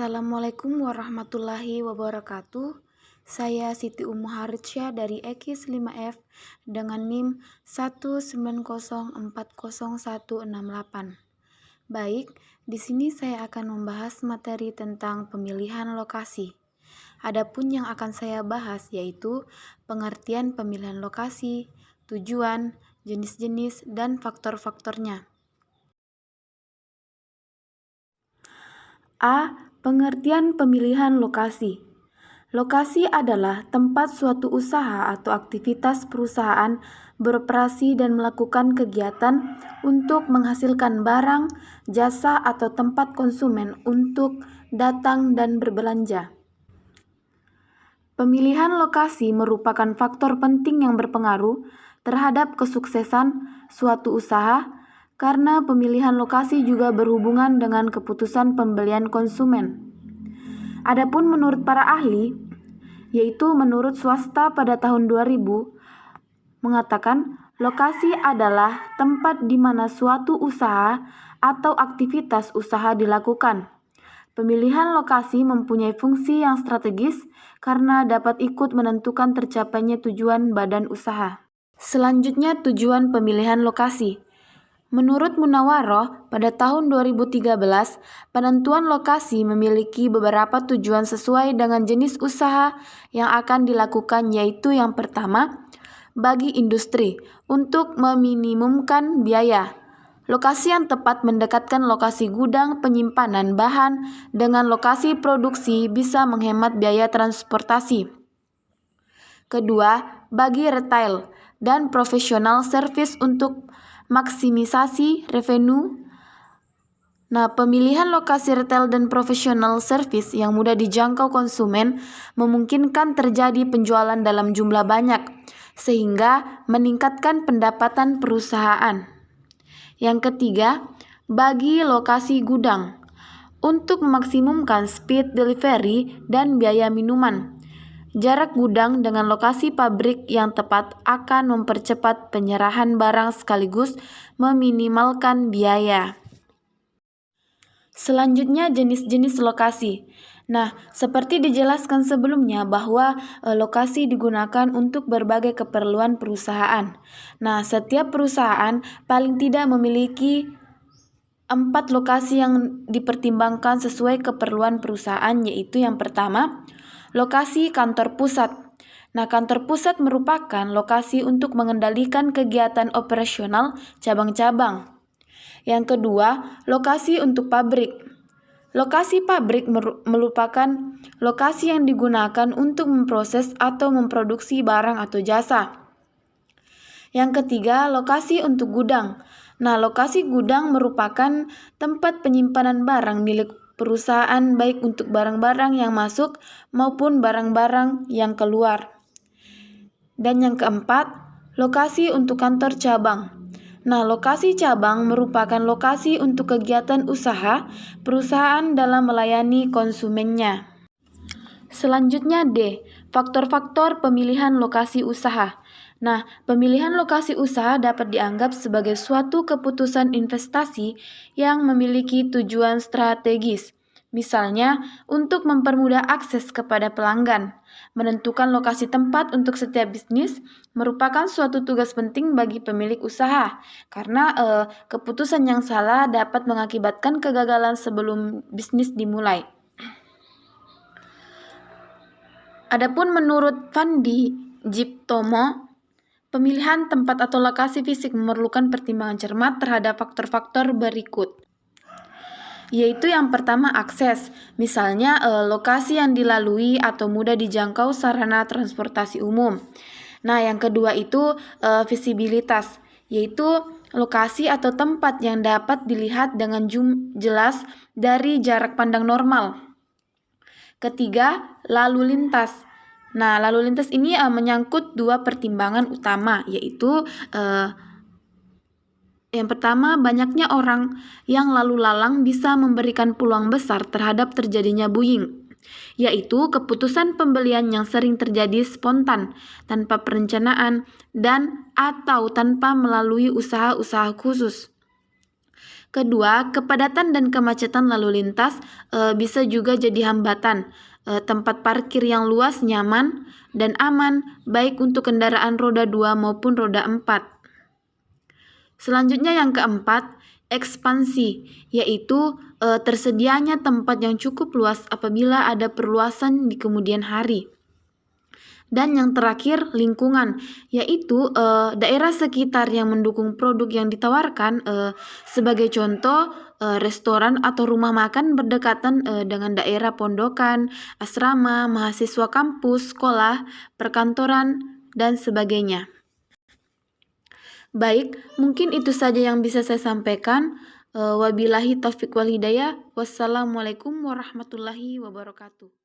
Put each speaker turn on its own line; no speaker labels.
Assalamualaikum warahmatullahi wabarakatuh. Saya Siti Ummu Haritsyah dari EKIS 5F dengan NIM 190400168. Baik, di sini saya akan membahas materi tentang pemilihan lokasi. Adapun yang akan saya bahas yaitu pengertian pemilihan lokasi, tujuan, jenis-jenis, dan faktor-faktornya. A. Pengertian pemilihan lokasi. Lokasi adalah tempat suatu usaha atau aktivitas perusahaan beroperasi dan melakukan kegiatan untuk menghasilkan barang, jasa, atau tempat konsumen untuk datang dan berbelanja. Pemilihan lokasi merupakan faktor penting yang berpengaruh terhadap kesuksesan suatu usaha, karena pemilihan lokasi juga berhubungan dengan keputusan pembelian konsumen. Adapun menurut para ahli, yaitu menurut swasta pada tahun 2000, mengatakan lokasi adalah tempat di mana suatu usaha atau aktivitas usaha dilakukan. Pemilihan lokasi mempunyai fungsi yang strategis karena dapat ikut menentukan tercapainya tujuan badan usaha. Selanjutnya, tujuan pemilihan lokasi. Menurut Munawarroh, pada tahun 2013, penentuan lokasi memiliki beberapa tujuan sesuai dengan jenis usaha yang akan dilakukan, yaitu yang pertama, bagi industri, untuk meminimumkan biaya. Lokasi yang tepat mendekatkan lokasi gudang penyimpanan bahan dengan lokasi produksi bisa menghemat biaya transportasi. Kedua, bagi retail dan profesional service untuk maksimisasi revenue. Pemilihan lokasi retail dan profesional service yang mudah dijangkau konsumen memungkinkan terjadi penjualan dalam jumlah banyak, sehingga meningkatkan pendapatan perusahaan. Yang ketiga, bagi lokasi gudang, untuk memaksimumkan speed delivery dan biaya minuman. Jarak gudang dengan lokasi pabrik yang tepat akan mempercepat penyerahan barang sekaligus meminimalkan biaya. Selanjutnya, jenis-jenis lokasi. Seperti dijelaskan sebelumnya bahwa lokasi digunakan untuk berbagai keperluan perusahaan. Setiap perusahaan paling tidak memiliki 4 lokasi yang dipertimbangkan sesuai keperluan perusahaan, yaitu yang pertama, lokasi kantor pusat. Kantor pusat merupakan lokasi untuk mengendalikan kegiatan operasional cabang-cabang. Yang kedua, lokasi untuk pabrik. Lokasi pabrik merupakan lokasi yang digunakan untuk memproses atau memproduksi barang atau jasa. Yang ketiga, lokasi untuk gudang. Lokasi gudang merupakan tempat penyimpanan barang milik perusahaan, baik untuk barang-barang yang masuk maupun barang-barang yang keluar. Dan yang keempat, lokasi untuk kantor cabang. Lokasi cabang merupakan lokasi untuk kegiatan usaha perusahaan dalam melayani konsumennya. Selanjutnya D. Faktor-faktor pemilihan lokasi usaha. Pemilihan lokasi usaha dapat dianggap sebagai suatu keputusan investasi yang memiliki tujuan strategis. Misalnya, untuk mempermudah akses kepada pelanggan. Menentukan lokasi tempat untuk setiap bisnis merupakan suatu tugas penting bagi pemilik usaha, karena keputusan yang salah dapat mengakibatkan kegagalan sebelum bisnis dimulai. Adapun menurut Fandi Jiptomo, pemilihan tempat atau lokasi fisik memerlukan pertimbangan cermat terhadap faktor-faktor berikut. Yaitu yang pertama, akses. Misalnya lokasi yang dilalui atau mudah dijangkau sarana transportasi umum. Yang kedua itu visibilitas, yaitu lokasi atau tempat yang dapat dilihat dengan jelas dari jarak pandang normal. Ketiga, lalu lintas. Lalu lintas ini menyangkut dua pertimbangan utama, yaitu yang pertama, banyaknya orang yang lalu lalang bisa memberikan peluang besar terhadap terjadinya bullying, yaitu keputusan pembelian yang sering terjadi spontan, tanpa perencanaan, dan atau tanpa melalui usaha-usaha khusus. Kedua, kepadatan dan kemacetan lalu lintas bisa juga jadi hambatan. Tempat parkir yang luas, nyaman, dan aman, baik untuk kendaraan roda 2 maupun roda 4. Selanjutnya yang keempat, ekspansi, yaitu tersedianya tempat yang cukup luas apabila ada perluasan di kemudian hari. Dan yang terakhir, lingkungan, yaitu daerah sekitar yang mendukung produk yang ditawarkan. Sebagai contoh, restoran atau rumah makan berdekatan dengan daerah pondokan, asrama, mahasiswa kampus, sekolah, perkantoran, dan sebagainya. Baik, mungkin itu saja yang bisa saya sampaikan. Wabillahi taufiq wal hidayah. Wassalamualaikum warahmatullahi wabarakatuh.